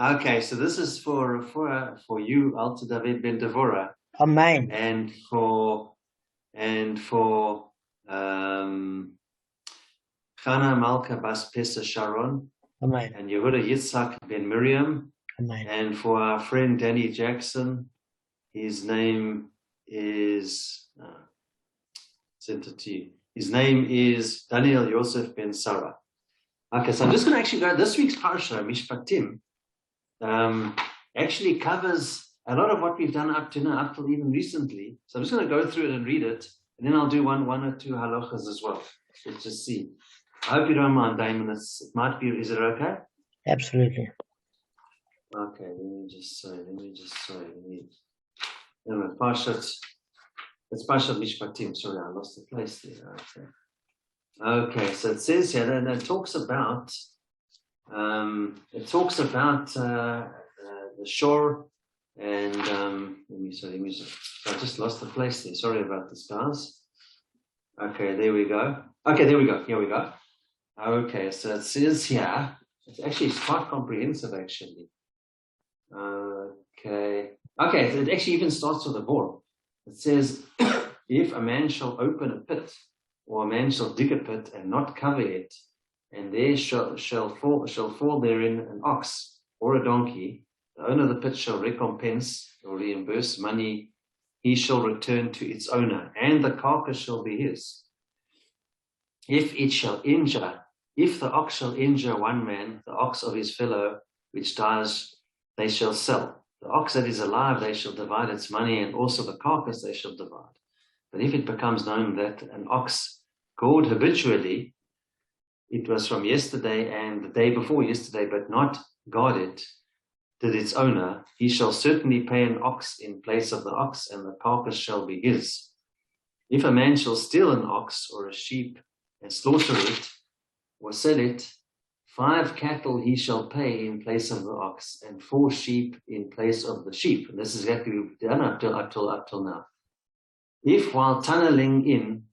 Okay, so this is for you, Alta David ben Devora, Amen. and for Chana Malka Bas Pesa Sharon, Amen. and Yehuda Yitzhak ben Miriam, Amen. and for our friend Danny Jackson. His name is sent it to you. His name is Daniel Yosef ben Sarah. Okay, so I'm just going to actually go. This week's parsha Mishpatim actually covers a lot of what we've done up to now, up till even recently. So I'm just going to go through it and read it, and then I'll do one or two halachas as well. Let's just see. I hope you don't mind, Damon. It might be. Is it okay? Absolutely. Okay. Let me just say. Anyway, Parshat. It's Parshat Mishpatim. Sorry, I lost the place there. Okay. So it says here, and it talks about. The shore, and let me see. I just lost the place there. Sorry about this, guys. Okay, there we go. Okay, there we go. Here we go. Okay, so it says here. It's quite comprehensive, actually. Okay, it actually even starts with a bore. It says, if a man shall open a pit, or a man shall dig a pit and not cover it, and there shall fall therein an ox or a donkey, the owner of the pit shall recompense or reimburse money. He shall return to its owner, and the carcass shall be his. If the ox shall injure one man, the ox of his fellow which dies, they shall sell. The ox that is alive, they shall divide its money, and also the carcass they shall divide. But if it becomes known that an ox gored habitually, it was from yesterday and the day before yesterday, but not guarded, did its owner, he shall certainly pay an ox in place of the ox, and the carcass shall be his. If a man shall steal an ox or a sheep and slaughter it or sell it, 5 cattle he shall pay in place of the ox, and 4 sheep in place of the sheep. And this is exactly what we've done up till now. If while tunneling in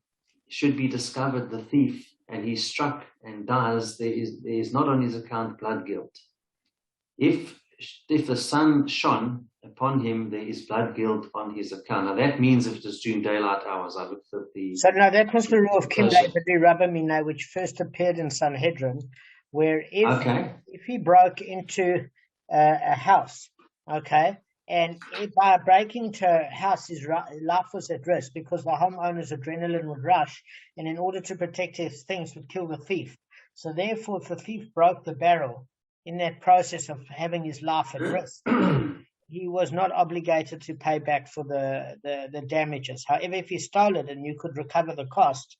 should be discovered the thief, and he struck and dies, there is not on his account blood guilt. If the sun shone upon him, there is blood guilt on his account. Now that means if it is during daylight hours. I looked at the. So now that was the rule of Kim Rabba Mina, which first appeared in Sanhedrin, where if he broke into a house, okay, and by breaking into a house, his life was at risk because the homeowner's adrenaline would rush, and in order to protect his things, would kill the thief. So therefore, if the thief broke the barrel in that process of having his life at risk, he was not obligated to pay back for the damages. However, if he stole it and you could recover the cost,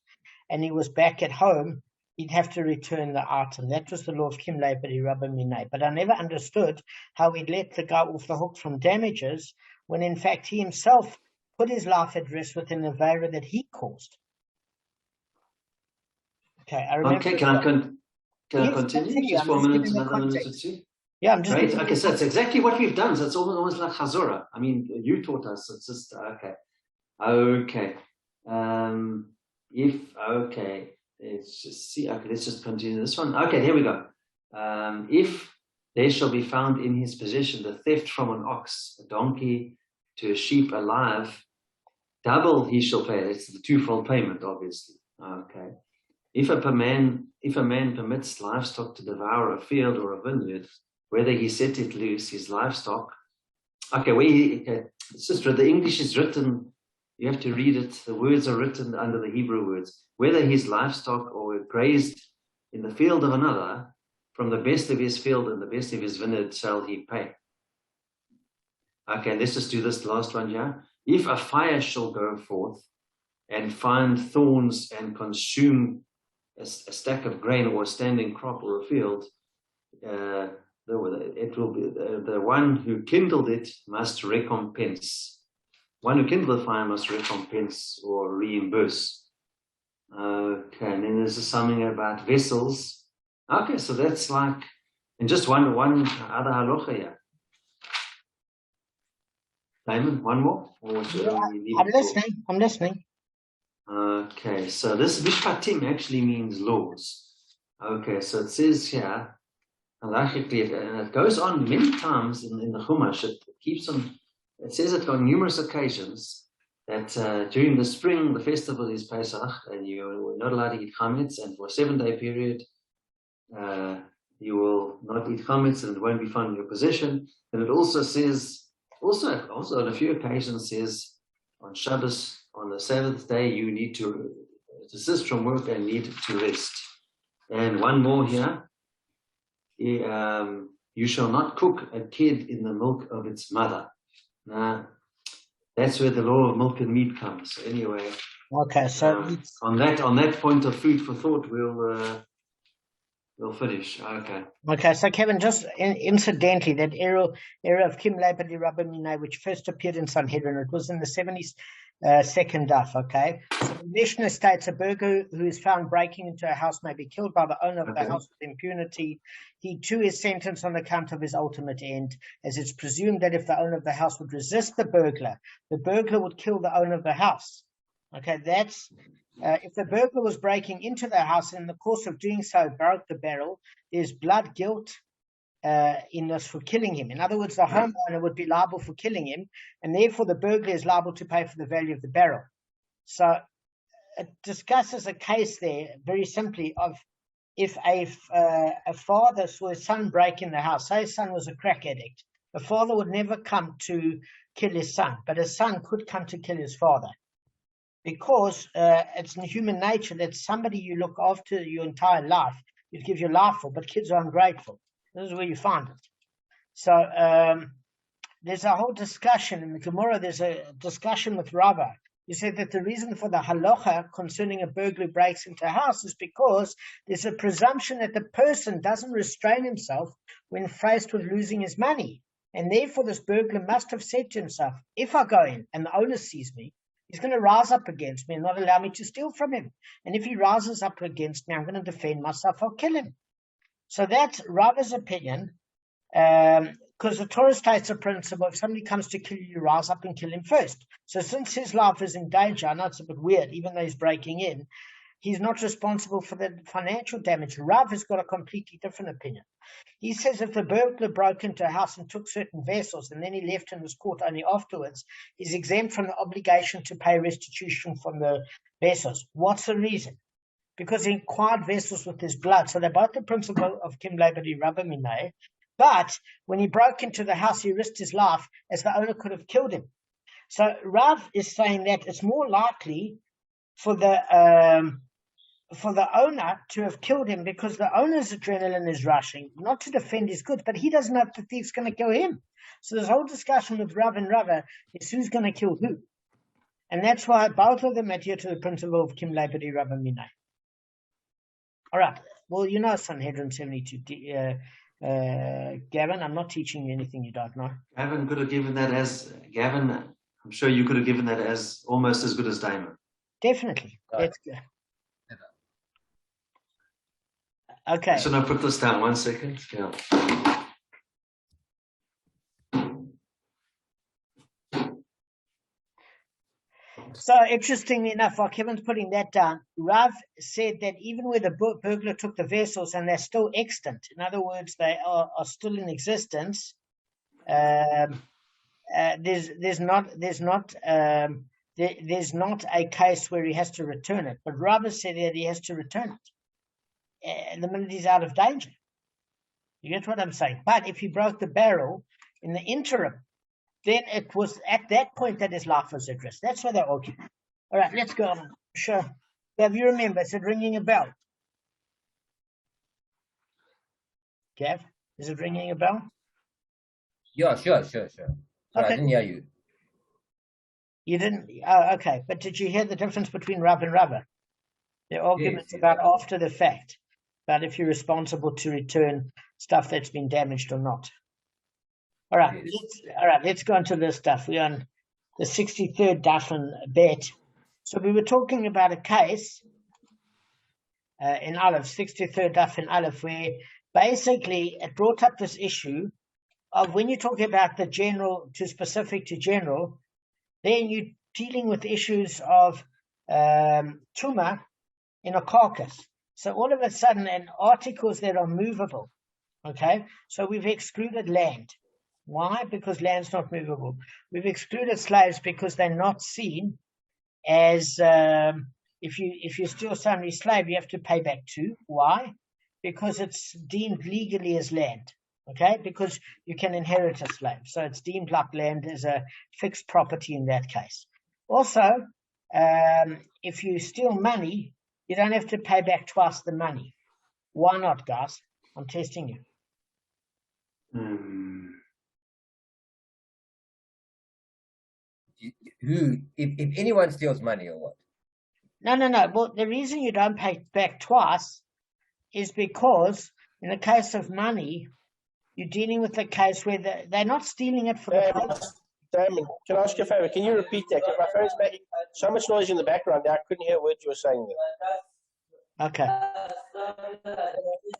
and he was back at home, he'd have to return the item. That was the law of Kim Leiperi Rabba Minay. But I never understood how he'd let the guy off the hook from damages when, in fact, he himself put his life at risk with an avera that he caused. Okay, I remember. Okay, can I continue? Just 4 minutes, another minute or two? Yeah, I'm just. Right. Okay, so it's exactly what we've done. So it's almost like Chazorah. I mean, you taught us. It's just okay. Okay. Let's just see. Okay, let's just continue this one. Okay, here we go. If there shall be found in his possession the theft from an ox, a donkey, to a sheep alive, double he shall pay. It's the twofold payment, obviously. Okay. If a man permits livestock to devour a field or a vineyard, whether he set it loose, his livestock. It's just the English is written. You have to read it. The words are written under the Hebrew words. Whether his livestock or grazed in the field of another, from the best of his field and the best of his vineyard shall he pay. Okay, let's just do this last one here. If a fire shall go forth and find thorns and consume a stack of grain or a standing crop or a field, it will be the one who kindled it must recompense. One who kindled the fire must recompense or reimburse. Okay, and then there's something about vessels. Okay, so that's like, and just one other halacha here. Damon, one more? I'm listening. Okay, so this Mishpatim actually means laws. Okay, so it says here, halachically, and it goes on many times in the Chumash. It keeps on. It says it on numerous occasions that during the spring, the festival is Pesach, and you're not allowed to eat chametz, and for a 7-day period, you will not eat chametz, and it won't be found in your possession. And it also says, also on a few occasions says, on Shabbos, on the 7th day, you need to desist from work and need to rest. And one more here. You shall not cook a kid in the milk of its mother. Now, that's where the law of milk and meat comes. So anyway, okay. So on that point of food for thought, we'll finish. Okay. Okay. So Kevin, just incidentally, that era of Kim Leipadi Rabba Minai, which first appeared in Sanhedrin, it was in the 72nd daf. Okay. So the Mishnah states a burglar who is found breaking into a house may be killed by the owner of the house with impunity. He too is sentenced on account of his ultimate end, as it's presumed that if the owner of the house would resist the burglar would kill the owner of the house. Okay, that's if the burglar was breaking into the house and in the course of doing so broke the barrel, there's blood guilt in this for killing him. In other words, the homeowner would be liable for killing him, and therefore the burglar is liable to pay for the value of the barrel. So it discusses a case there, very simply, of if a father saw his son break in the house, say his son was a crack addict, the father would never come to kill his son, but his son could come to kill his father. Because it's in human nature that somebody you look after your entire life, you'd give your life for, but kids are ungrateful. This is where you find it. So there's a whole discussion in the Gemara. There's a discussion with Rava. You said that the reason for the halacha concerning a burglar who breaks into a house is because there's a presumption that the person doesn't restrain himself when faced with losing his money. And therefore this burglar must have said to himself, if I go in and the owner sees me, he's going to rise up against me and not allow me to steal from him. And if he rises up against me, I'm going to defend myself. I'll kill him. So that's Rava's opinion, because the Torah states a principle: if somebody comes to kill you, you rise up and kill him first. So since his life is in danger, I know it's a bit weird, even though he's breaking in, he's not responsible for the financial damage. Rav has got a completely different opinion. He says if the burglar broke into a house and took certain vessels and then he left and was caught only afterwards, he's exempt from the obligation to pay restitution from the vessels. What's the reason? Because he acquired vessels with his blood. So they're both the principle of Kim Leibadi Rabba Minay. But when he broke into the house, he risked his life, as the owner could have killed him. So Rav is saying that it's more likely for the owner to have killed him, because the owner's adrenaline is rushing, not to defend his goods, but he doesn't know if the thief's going to kill him. So this whole discussion with Rav and Rava is who's going to kill who. And that's why both of them adhere to the principle of Kim Leibadi Rabba Minay. All right. Well, you know Sanhedrin 72. Gavin, I'm not teaching you anything you don't know. Gavin, I'm sure you could have given that as almost as good as Damon. Definitely. Right. Let's go. Okay. So now put this down 1 second. Yeah. So interestingly enough, while Kevin's putting that down, Rav said that even where the burglar took the vessels and they're still extant, in other words, they are still in existence, there's not a case where he has to return it. But Rav said that he has to return it the minute he's out of danger. You get what I'm saying? But if he broke the barrel in the interim, then it was at that point that his life was at risk. That's where they argue. All right, let's go on. Sure. Gav, you remember, is it ringing a bell? Gav, is it ringing a bell? Yeah, sure. Sorry, Okay. I didn't hear you. You didn't? Oh, okay. But did you hear the difference between Rav and Rava? Their arguments Yes. about after the fact, about if you're responsible to return stuff that's been damaged or not. All right, Yes. let's go on to this stuff. We're on the 63rd daf and bet. So we were talking about a case in Aleph, 63rd daf in Aleph, where basically it brought up this issue of when you're talking about the general to specific to general, then you're dealing with issues of tumah in a carcass. So all of a sudden, and articles that are movable, Okay, so we've excluded land. Why? Because land's not movable. We've excluded slaves because they're not seen as if you steal somebody's slave, you have to pay back too. Why? Because it's deemed legally as land. Okay, because you can inherit a slave, so it's deemed like land as a fixed property in that case. Also, if you steal money, you don't have to pay back twice the money. Why not, guys? I'm testing you. If anyone steals money or what? No. Well, the reason you don't pay back twice is because in the case of money, you're dealing with a case where they're not stealing it for the Damon, can I ask you a favor? Can you repeat that? Because my phone's making so much noise in the background that I couldn't hear a word you were saying there. Okay.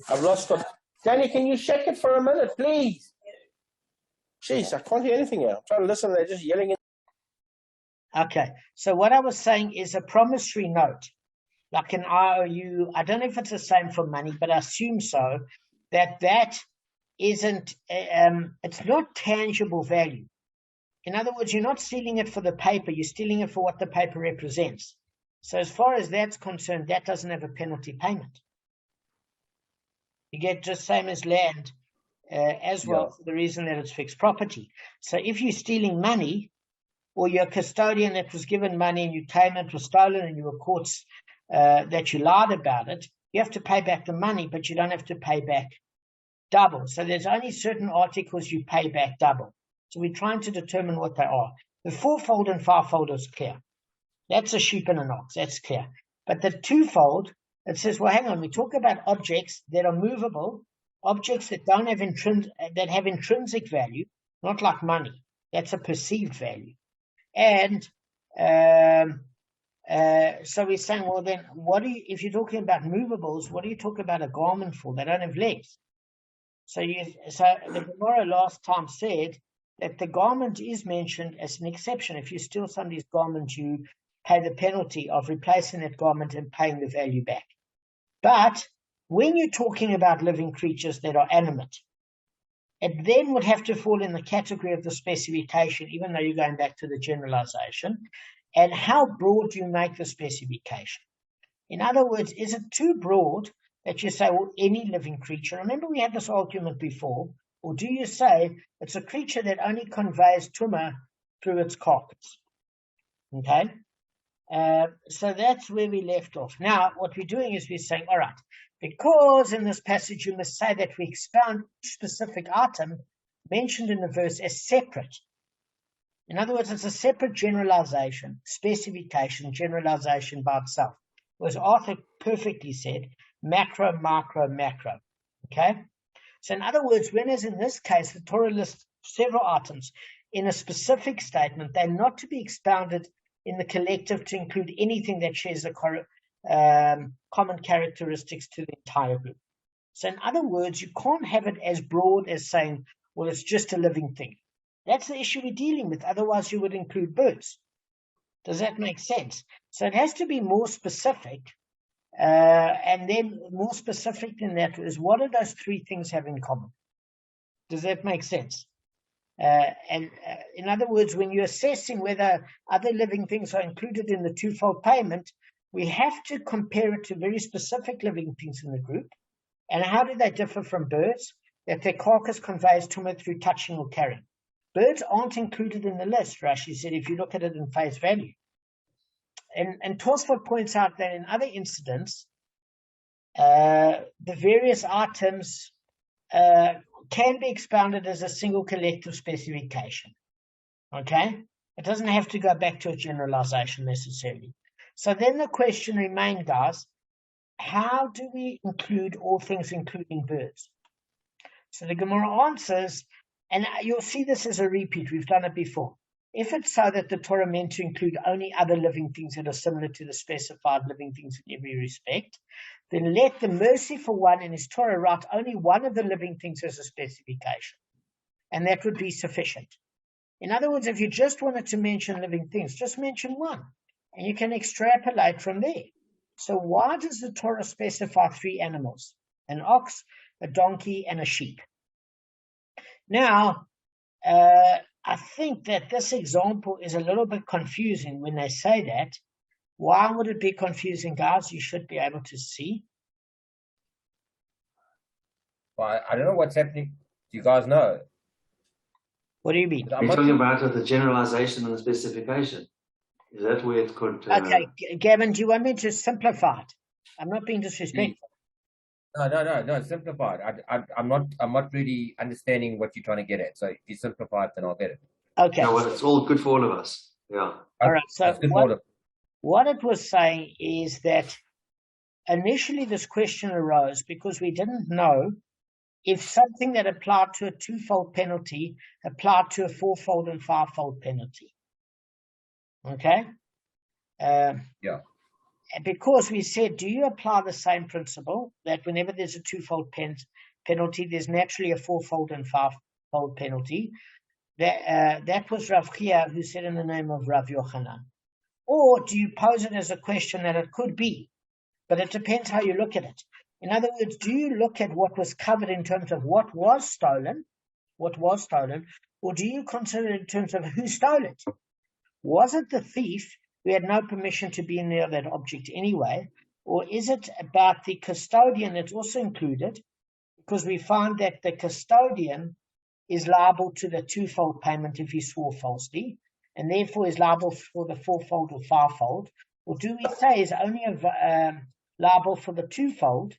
I've lost it. Danny, can you check it for a minute, please? Jeez, I can't hear anything now. I'm trying to listen. They're just yelling. Okay. So what I was saying is a promissory note, like an IOU. I don't know if it's the same for money, but I assume so. That isn't. It's not tangible value. In other words, you're not stealing it for the paper. You're stealing it for what the paper represents. So as far as that's concerned, that doesn't have a penalty payment. You get just same as land as well, for the reason that it's fixed property. So if you're stealing money, or you're a custodian that was given money and you came and it was stolen and you were caught that you lied about it, you have to pay back the money, but you don't have to pay back double. So there's only certain articles you pay back double. So we're trying to determine what they are. The fourfold and fivefold is clear. That's a sheep and an ox. That's clear. But the twofold, it says, well, hang on. We talk about objects that are movable, objects that don't have that have intrinsic value, not like money. That's a perceived value. And so we're saying, well, then if you're talking about movables, what do you talk about a garment for? They don't have legs. So the Gemara last time said that the garment is mentioned as an exception. If you steal somebody's garment, you pay the penalty of replacing that garment and paying the value back. But when you're talking about living creatures that are animate, it then would have to fall in the category of the specification, even though you're going back to the generalization. And how broad do you make the specification? In other words, is it too broad that you say, well, any living creature? Remember, we had this argument before. Or do you say it's a creature that only conveys tumah through its carcass? Okay? So that's where we left off. Now, what we're doing is we're saying, all right, because in this passage you must say that we expound each specific item mentioned in the verse as separate. In other words, it's a separate generalization, specification, generalization by itself. Whereas Arthur perfectly said, macro, micro, macro. Okay? So in other words, whereas in this case, the Torah lists several items in a specific statement, they're not to be expounded in the collective to include anything that shares the common characteristics to the entire group. So in other words, you can't have it as broad as saying, well, it's just a living thing. That's the issue we're dealing with. Otherwise, you would include birds. Does that make sense? So it has to be more specific. And then more specific than that is, what do those three things have in common? Does that make sense? In other words, when you're assessing whether other living things are included in the twofold payment, we have to compare it to very specific living things in the group. And how do they differ from birds? That their carcass conveys tumah through touching or carrying. Birds aren't included in the list, Rashi said, if you look at it in face value. And Tosfot points out that in other incidents, the various items can be expounded as a single collective specification. Okay? It doesn't have to go back to a generalization necessarily. So then the question remains, guys, how do we include all things, including birds? So the Gemara answers, and you'll see this as a repeat. We've done it before. If it's so that the Torah meant to include only other living things that are similar to the specified living things in every respect, then let the merciful one in his Torah write only one of the living things as a specification. And that would be sufficient. In other words, if you just wanted to mention living things, just mention one. And you can extrapolate from there. So why does the Torah specify three animals? An ox, a donkey, and a sheep. Now, I think that this example is a little bit confusing when they say that. Why would it be confusing, guys? You should be able to see. Well, I don't know what's happening. Do you guys know? What do you mean? We're talking about the generalization and the specification. Is that where it could... Okay, Gavin, do you want me to simplify it? I'm not being disrespectful. No, simplify it. I'm not really understanding what you're trying to get at. So if you simplify it, then I'll get it. Okay. No, well, it's all good for all of us. Yeah. All right, so what it was saying is that initially this question arose because we didn't know if something that applied to a twofold penalty applied to a fourfold and fivefold penalty. Okay? Yeah. Because we said, do you apply the same principle that whenever there's a twofold penalty, there's naturally a fourfold and fivefold penalty? That was Rav Chia who said in the name of Rav Yochanan. Or do you pose it as a question that it could be? But it depends how you look at it. In other words, do you look at what was covered in terms of what was stolen, or do you consider it in terms of who stole it? Was it the thief who had no permission to be near that object anyway? Or is it about the custodian that's also included? Because we find that the custodian is liable to the twofold payment if he swore falsely, and therefore is liable for the fourfold or fivefold. Or do we say is only liable for the twofold?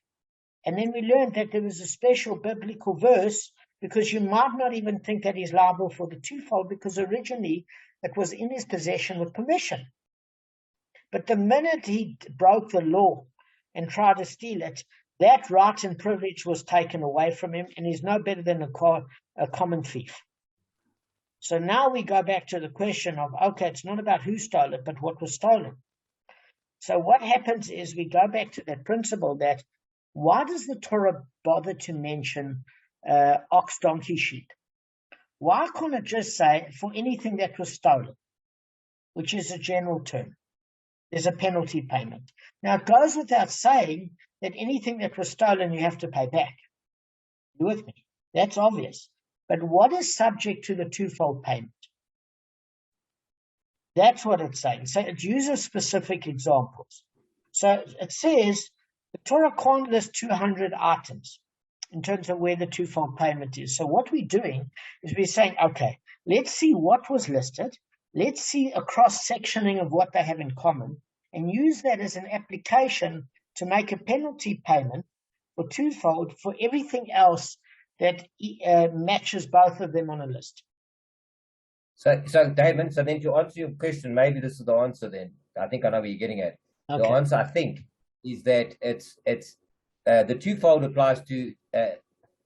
And then we learned that there was a special biblical verse, because you might not even think that he's liable for the twofold, because originally it was in his possession with permission. But the minute he broke the law and tried to steal it, that right and privilege was taken away from him, and he's no better than a common thief. So now we go back to the question of, okay, it's not about who stole it, but what was stolen. So what happens is we go back to that principle that why does the Torah bother to mention ox, donkey, sheep? Why can't it just say for anything that was stolen, which is a general term? There's a penalty payment. Now, it goes without saying that anything that was stolen, you have to pay back. You with me? That's obvious. But what is subject to the twofold payment? That's what it's saying. So it uses specific examples. So it says the Torah can't list 200 items in terms of where the twofold payment is. So what we're doing is we're saying, okay, let's see what was listed. Let's see a cross-sectioning of what they have in common and use that as an application to make a penalty payment for twofold for everything else that matches both of them on a list. So Damon, so then to answer your question, maybe this is the answer then. I think I know where you're getting at. Okay. The answer, I think, is that it's the twofold applies to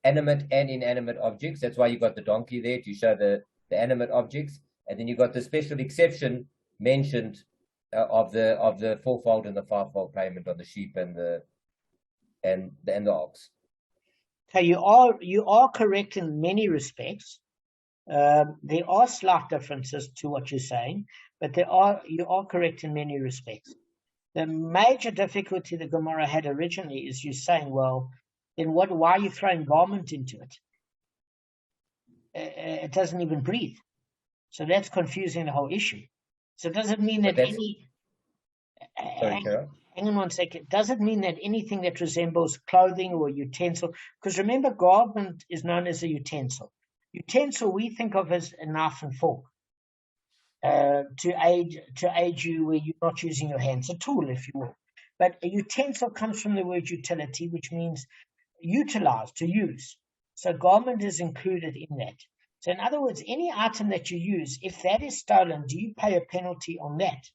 animate and inanimate objects. That's why you got the donkey there to show the animate objects. And then you got the special exception mentioned of the fourfold and the fivefold payment on the sheep and the ox. Okay, you are correct in many respects. There are slight differences to what you're saying, but you are correct in many respects. The major difficulty the Gemara had originally is you saying, well, then why are you throwing garment into it? It doesn't even breathe. So that's confusing the whole issue. So does it mean that hang on one second. Does it mean that anything that resembles clothing or utensil? Because remember, garment is known as a utensil. Utensil we think of as a knife and fork to aid you where you're not using your hands, a tool, if you will. But a utensil comes from the word utility, which means utilize, to use. So garment is included in that. So in other words, any item that you use, if that is stolen, do you pay a penalty on that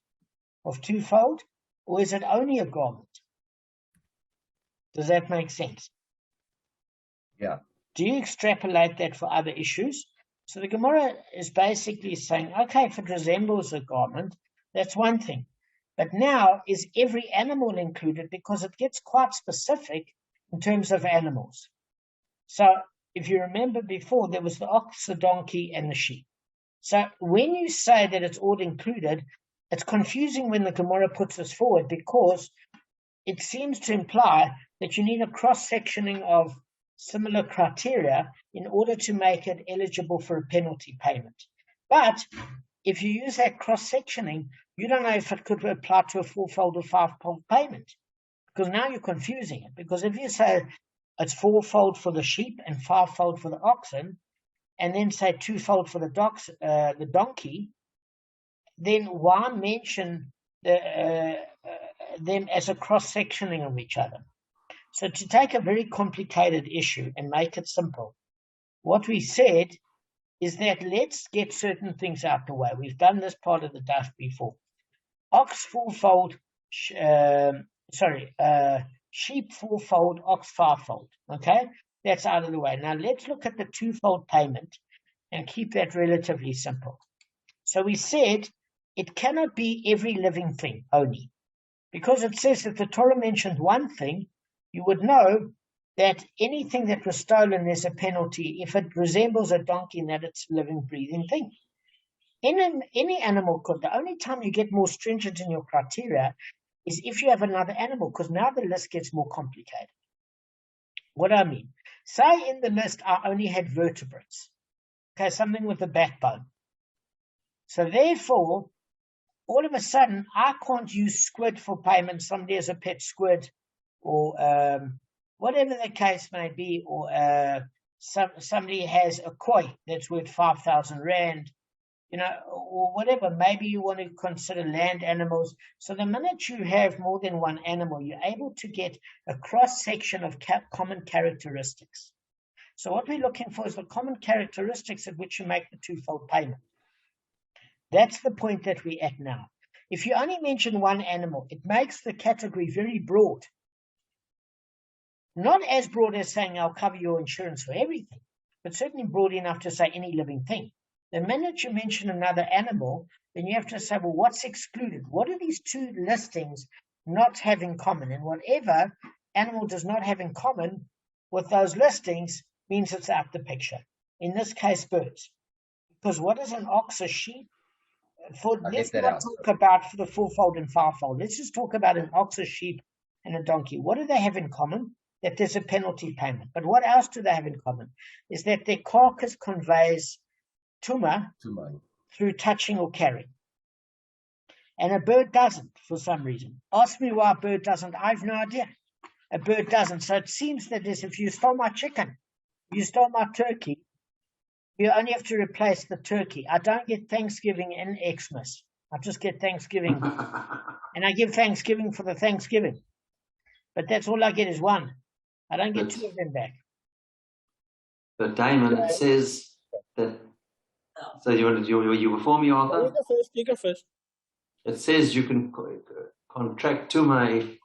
of twofold, or is it only a garment? Does that make sense? Yeah. Do you extrapolate that for other issues? So the Gemara is basically saying, okay, if it resembles a garment, that's one thing. But now, is every animal included? Because it gets quite specific in terms of animals. So if you remember before, there was the ox, the donkey, and the sheep. So when you say that it's all included, it's confusing when the Gemara puts this forward, because it seems to imply that you need a cross-sectioning of similar criteria in order to make it eligible for a penalty payment. But if you use that cross-sectioning, you don't know if it could apply to a fourfold or fivefold payment, because now you're confusing it. Because if you say it's fourfold for the sheep and fivefold for the oxen, and then say twofold for the donkey, then why mention them as a cross-sectioning of each other? So to take a very complicated issue and make it simple, what we said is that let's get certain things out the way. We've done this part of the daf before. Ox fourfold, sheep fourfold, ox fivefold. Okay, that's out of the way. Now let's look at the twofold payment and keep that relatively simple. So we said it cannot be every living thing only, because it says that the Torah mentioned one thing. You would know that anything that was stolen, there's a penalty if it resembles a donkey in that it's a living, breathing thing. Any animal could. The only time you get more stringent in your criteria is if you have another animal, because now the list gets more complicated. What do I mean? Say in the list I only had vertebrates, okay, something with a backbone. So therefore, all of a sudden, I can't use squid for payment. Somebody has a pet squid, or whatever the case may be, or somebody has a koi that's worth 5,000 rand, or whatever. Maybe you want to consider land animals. So the minute you have more than one animal, you're able to get a cross-section of common characteristics. So what we're looking for is the common characteristics at which you make the twofold payment. That's the point that we're at now. If you only mention one animal, it makes the category very broad. Not as broad as saying I'll cover your insurance for everything, but certainly broad enough to say any living thing. The minute you mention another animal, then you have to say, well, what's excluded? What do these two listings not have in common? And whatever animal does not have in common with those listings means it's out the picture. In this case, birds. Because what is an ox, a sheep? Let's not talk about for the fourfold and fivefold. Let's just talk about an ox, a sheep, and a donkey. What do they have in common? That there's a penalty payment. But what else do they have in common? Is that their carcass conveys tumah through touching or carrying. And a bird doesn't, for some reason. Ask me why a bird doesn't. I have no idea. A bird doesn't. So it seems that if you stole my chicken, you stole my turkey, you only have to replace the turkey. I don't get Thanksgiving and Xmas. I just get Thanksgiving. And I give Thanksgiving for the Thanksgiving. But that's all I get is one. I don't get two of them back. But Damon, it says that... So you before me, Arthur? You go first. It says you can contract tumah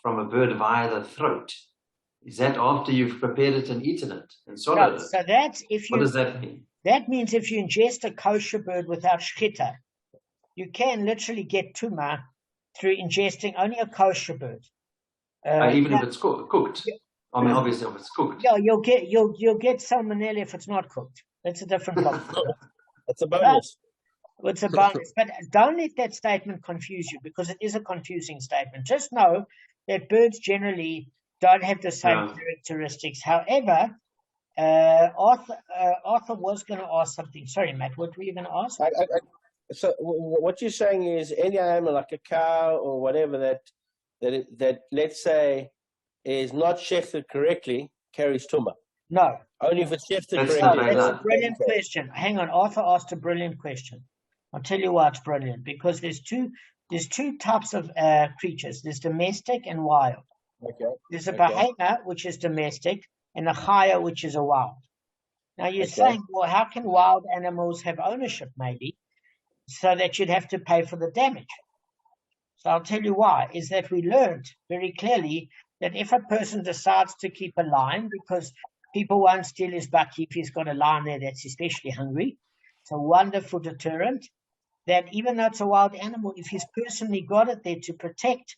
from a bird via the throat. Is that after you've prepared it and eaten it and swallowed it? So that's if you. What does that mean? That means if you ingest a kosher bird without shchita, you can literally get tumah through ingesting only a kosher bird. Even if it's cooked. I mean, obviously, if it's cooked. Yeah, you'll get salmonella if it's not cooked. That's a different problem. That's a bonus. It's a bonus. But don't let that statement confuse you, because it is a confusing statement. Just know that birds generally don't have the same characteristics. However, Arthur was going to ask something. Sorry, Matt, what were you going to ask? So what you're saying is any animal like a cow or whatever that let's say is not shechted correctly carries tumah. No. Only if it's shifted correctly. That's a brilliant question. Hang on, Arthur asked a brilliant question. I'll tell you why it's brilliant. Because there's two types of creatures. There's domestic and wild. Okay. There's a behemoth, which is domestic, and a chaya, which is a wild. Now you're saying, well, how can wild animals have ownership, maybe, so that you'd have to pay for the damage? So I'll tell you why. Is that we learned very clearly that if a person decides to keep a lion, because people won't steal his bucky if he's got a lion there that's especially hungry. It's a wonderful deterrent that even though it's a wild animal, if he's personally got it there to protect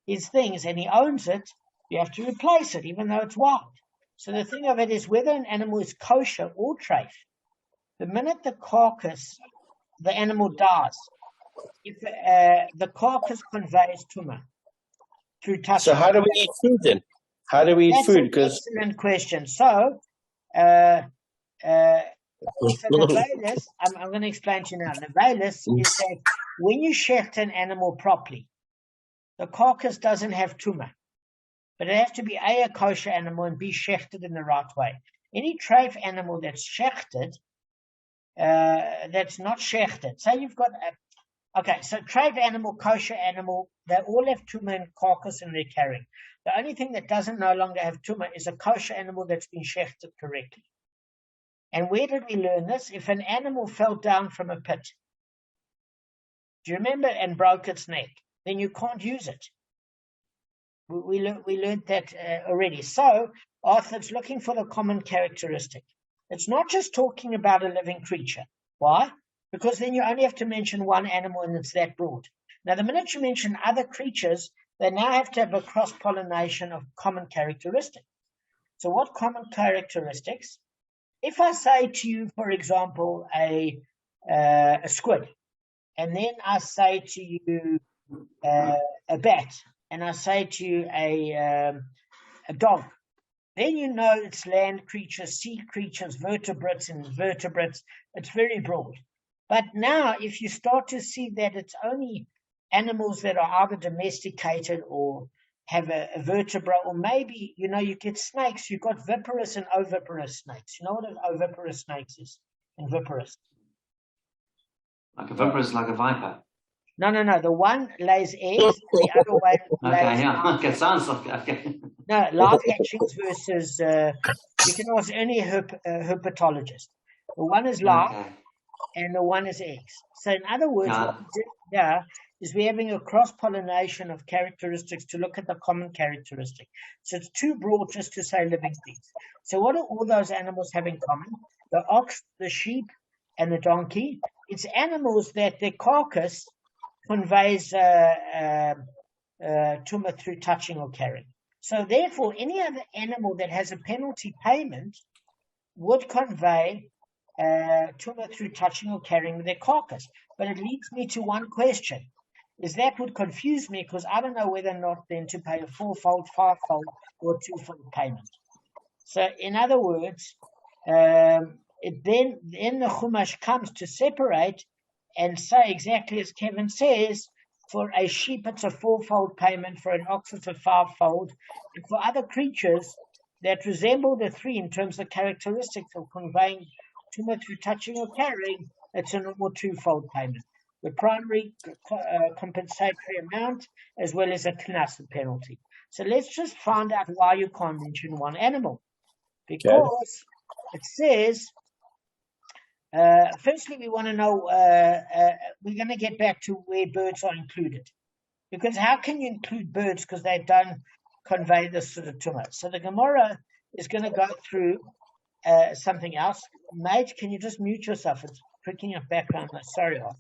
his things and he owns it, you have to replace it, even though it's wild. So the thing of it is whether an animal is kosher or treif, the minute the carcass, the animal dies, if the carcass conveys tumah through touch. So how do we eat food then? How do we eat food? That's an excellent question. So, the Nevalis, I'm going to explain to you now. Nevalis is that when you shecht an animal properly, the carcass doesn't have tumah, but it has to be a kosher animal and be shechted in the right way. Any treif animal that's shechted, that's not shechted. Say you've got so treif animal, kosher animal, they all have tumah and carcass in their carrying. The only thing that doesn't no longer have tumah is a kosher animal that's been shechted correctly. And where did we learn this? If an animal fell down from a pit, do you remember, and broke its neck, then you can't use it. We learned that already. So Arthur's looking for the common characteristic. It's not just talking about a living creature. Why? Because then you only have to mention one animal and it's that broad. Now, the minute you mention other creatures, they now have to have a cross-pollination of common characteristics. So what common characteristics? If I say to you, for example, a squid, and then I say to you a bat, and I say to you a dog, then you know it's land creatures, sea creatures, vertebrates, invertebrates. It's very broad. But now, if you start to see that it's only animals that are either domesticated or have a vertebra, or maybe, you get snakes. You've got viparous and oviparous snakes. You know what an oviparous snake is? And viparous. Like a viparous, like a viper. No. The one lays eggs, the other one lays. Okay, sounds okay. No, live hatchings versus. You can ask any herpetologist. The one is live, and the one is eggs. So, in other words, what we did here is we're having a cross-pollination of characteristics to look at the common characteristic. So it's too broad just to say living things. So what do all those animals have in common? The ox, the sheep, and the donkey. It's animals that their carcass conveys tumah through touching or carrying. So therefore, any other animal that has a penalty payment would convey tumah through touching or carrying with their carcass. But it leads me to one question. Is that would confuse me, because I don't know whether or not then to pay a fourfold, fivefold, or twofold payment. So, in other words, then the Chumash comes to separate and say exactly as Kevin says, for a sheep it's a fourfold payment, for an ox it's a fivefold, and for other creatures that resemble the three in terms of characteristics of conveying tumah through touching or carrying, it's a normal twofold payment. The primary compensatory amount, as well as a knas penalty. So let's just find out why you can't mention one animal. Because it says, firstly, we want to know, we're going to get back to where birds are included. Because how can you include birds? Because they don't convey this sort of tumah. So the Gemara is going to go through something else. Mate, can you just mute yourself? It's picking up background. Sorry, Arthur.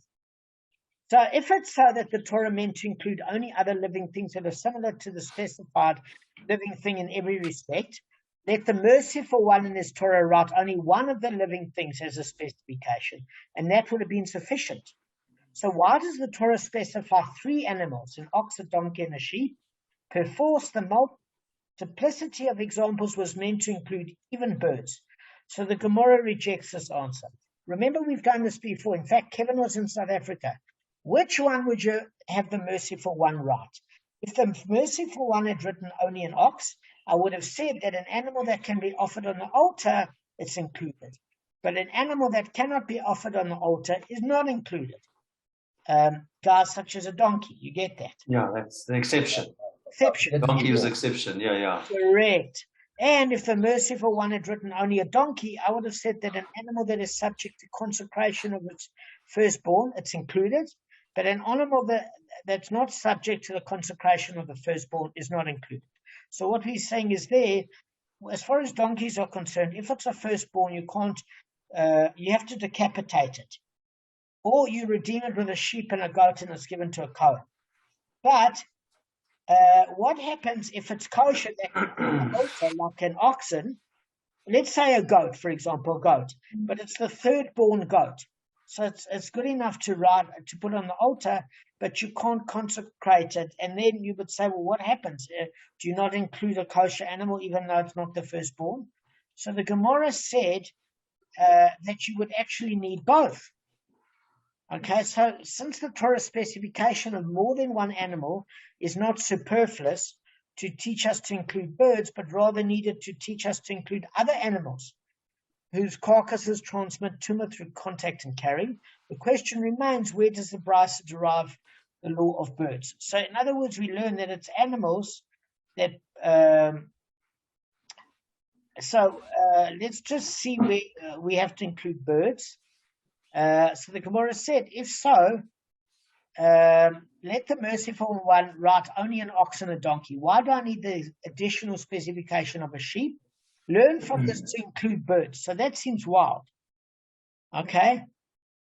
So if it's so that the Torah meant to include only other living things that are similar to the specified living thing in every respect, let the merciful one in this Torah write only one of the living things as a specification, and that would have been sufficient. So why does the Torah specify three animals, an ox, a donkey, and a sheep? Perforce, the multiplicity of examples was meant to include even birds. So the Gemara rejects this answer. Remember, we've done this before. In fact, Kevin was in South Africa. Which one would you have the merciful one write? If the merciful one had written only an ox, I would have said that an animal that can be offered on the altar, it's included. But an animal that cannot be offered on the altar is not included. Guys such as a donkey, you get that? Yeah, that's the exception. Exception. Donkey is exception, yeah. Correct. And if the merciful one had written only a donkey, I would have said that an animal that is subject to consecration of its firstborn, it's included. But an animal that's not subject to the consecration of the firstborn is not included. So what he's saying is there, as far as donkeys are concerned, if it's a firstborn, you can't, you have to decapitate it. Or you redeem it with a sheep and a goat and it's given to a Kohen. But what happens if it's kosher, that could be also like an oxen? Let's say a goat, for example, a goat, but it's the third born goat. So it's good enough to put on the altar, but you can't consecrate it. And then you would say, well, what happens? Do you not include a kosher animal, even though it's not the firstborn? So the Gemara said that you would actually need both. Okay, so since the Torah specification of more than one animal is not superfluous to teach us to include birds, but rather needed to teach us to include other animals whose carcasses transmit tumah through contact and carrying, the question remains, where does the Brisa derive the law of birds? So in other words, we learn that it's animals that... let's just see where we have to include birds. So the Gemara said, if so, let the merciful one write only an ox and a donkey. Why do I need the additional specification of a sheep? Learn from this to include birds. So that seems wild. Okay?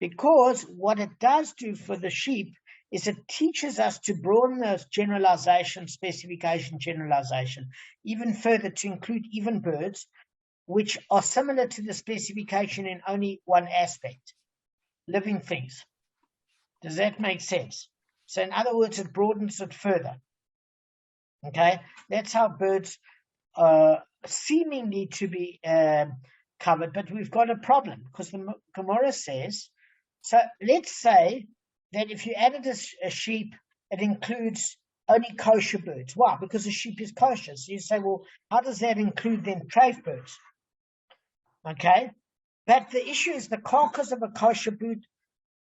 Because what it does do for the sheep is it teaches us to broaden the generalization, specification, generalization, even further to include even birds, which are similar to the specification in only one aspect. Living things. Does that make sense? So in other words, it broadens it further. Okay, that's how birds seemingly to be covered, but we've got a problem because the Gemara says, so let's say that if you added a sheep, it includes only kosher birds. Why? Because a sheep is kosher. So you say, well, how does that include then treif birds? Okay, but the issue is the carcass of a kosher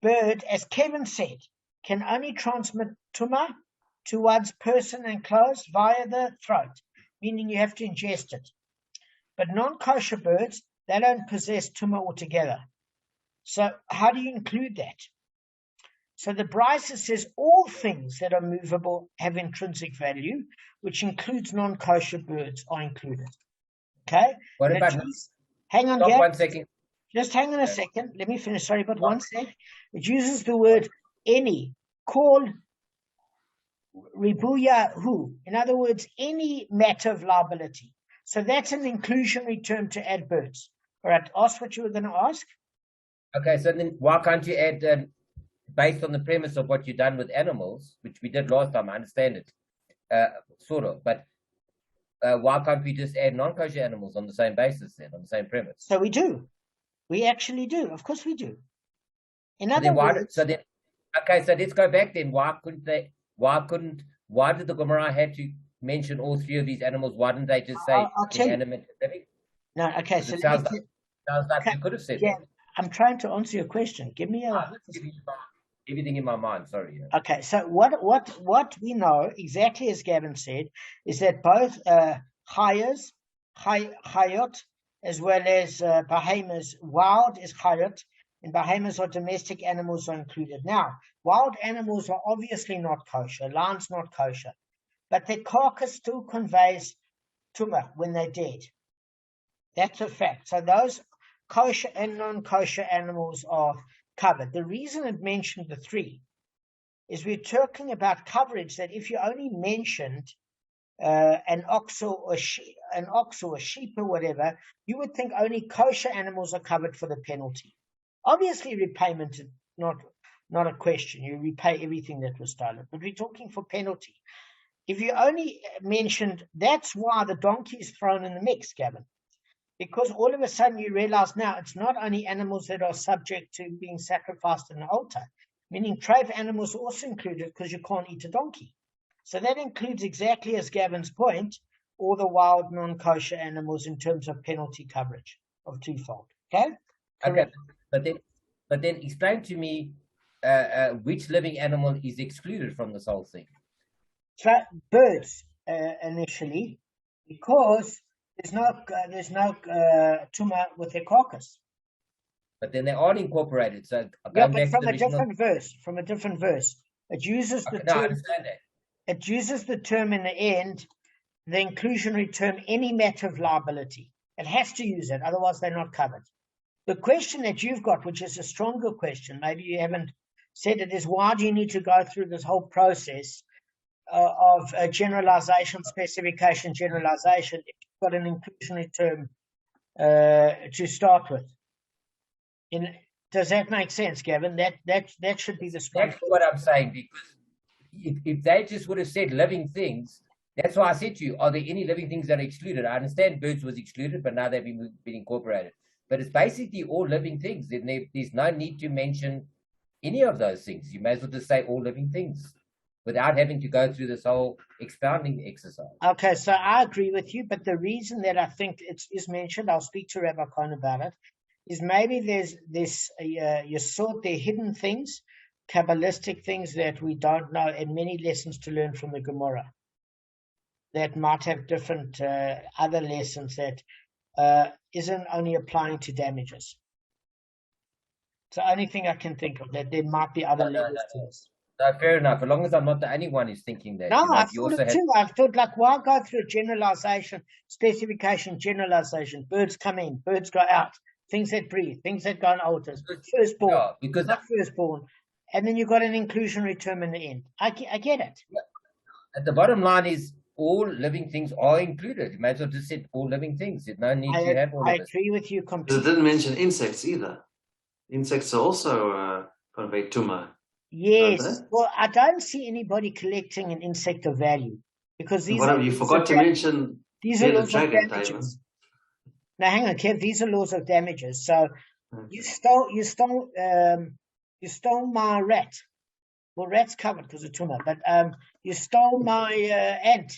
bird, as Kevin said, can only transmit tumah to one's person and clothes via the throat, meaning you have to ingest it. But non-kosher birds, they don't possess tumah altogether. So how do you include that? So the Brisa says all things that are movable have intrinsic value, which includes non-kosher birds are included. Okay? What about... Hang on, Gab. 1 second. Just hang on a second. Let me finish. Sorry, but 1 sec. It uses the word any. Call ribuya hu. In other words, any matter of liability. So that's an inclusionary term to add birds. All right. Ask what you were going to ask. Okay. So then why can't you add, based on the premise of what you've done with animals, which we did last time, I understand it, sort of, but why can't we just add non-kosher animals on the same basis then, on the same premise? So we do. We actually do. Of course we do. In other words... So let's go back then. Why did the Gemara have to mention all three of these animals? Why didn't they just say inanimate living? No, okay. So sounds like you could have said that. I'm trying to answer your question. Give me everything in my mind, sorry. Yeah. Okay, so what we know, exactly as Gavin said, is that both chayot, as well as behemoths, wild is chayot, and behemoths or domestic animals are included. Now, wild animals are obviously not kosher, lamb's not kosher, but their carcass still conveys tumah when they're dead. That's a fact. So those kosher and non-kosher animals are covered. The reason it mentioned the three is we're talking about coverage that if you only mentioned an ox or a sheep or whatever, you would think only kosher animals are covered for the penalty. Obviously, repayment is not a question. You repay everything that was stolen, but we're talking for penalty. If you only mentioned, that's why the donkey is thrown in the mix, Gavin. Because all of a sudden you realize now it's not only animals that are subject to being sacrificed in the altar, meaning treif animals are also included because you can't eat a donkey. So that includes, exactly as Gavin's point, all the wild non-kosher animals in terms of penalty coverage of twofold. Okay? Okay. But then explain to me which living animal is excluded from this whole thing. So birds initially, because there's no tumah with their carcass. But then they aren't incorporated. So yeah, but from a different verse. It uses the term. I understand that. It uses the term in the end, the inclusionary term, any matter of liability. It has to use it, otherwise they're not covered. The question that you've got, which is a stronger question, maybe you haven't said it, is why do you need to go through this whole process of generalization, specification, generalization, if you've got an inclusionary term to start with? Does that make sense, Gavin? That should be the strong. That's what I'm saying, because if they just would have said living things, that's why I said to you, are there any living things that are excluded? I understand birds was excluded, but now they've been incorporated. But it's basically all living things. There's no need to mention any of those things. You may as well just say all living things without having to go through this whole expounding exercise. Okay, so I agree with you, but the reason that I think it is mentioned, I'll speak to Rabbi Cohen about it, is maybe there's this, you sort the hidden things, Kabbalistic things that we don't know, and many lessons to learn from the Gemara that might have different other lessons that isn't only applying to damages. It's the only thing I can think of, that there might be other levels to this. No, fair enough. As long as I'm not the only one who's thinking that. No, you know, I thought it too. I thought, like, why go through a generalization, specification, generalization? Birds come in, birds go out, things that breathe, things that go on altars, firstborn, yeah, because not firstborn. And then you've got an inclusionary term in the end. I get it. At the bottom line is all living things are included. You may as well just say all living things. There's no need to have all I of this. agree with you completely. It didn't mention insects either. Insects are also convey tumah. Yes. Well, I don't see anybody collecting an insect of value, because these are you forgot to mention these are laws of damages. Now, hang on, Kev. These are laws of damages. So you stole my rat. Well, rat's covered because of tumah, but you stole my ant.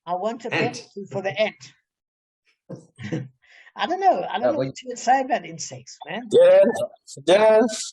I want a penalty for the ant. I don't know. I don't know what you would say about insects, man. Dance.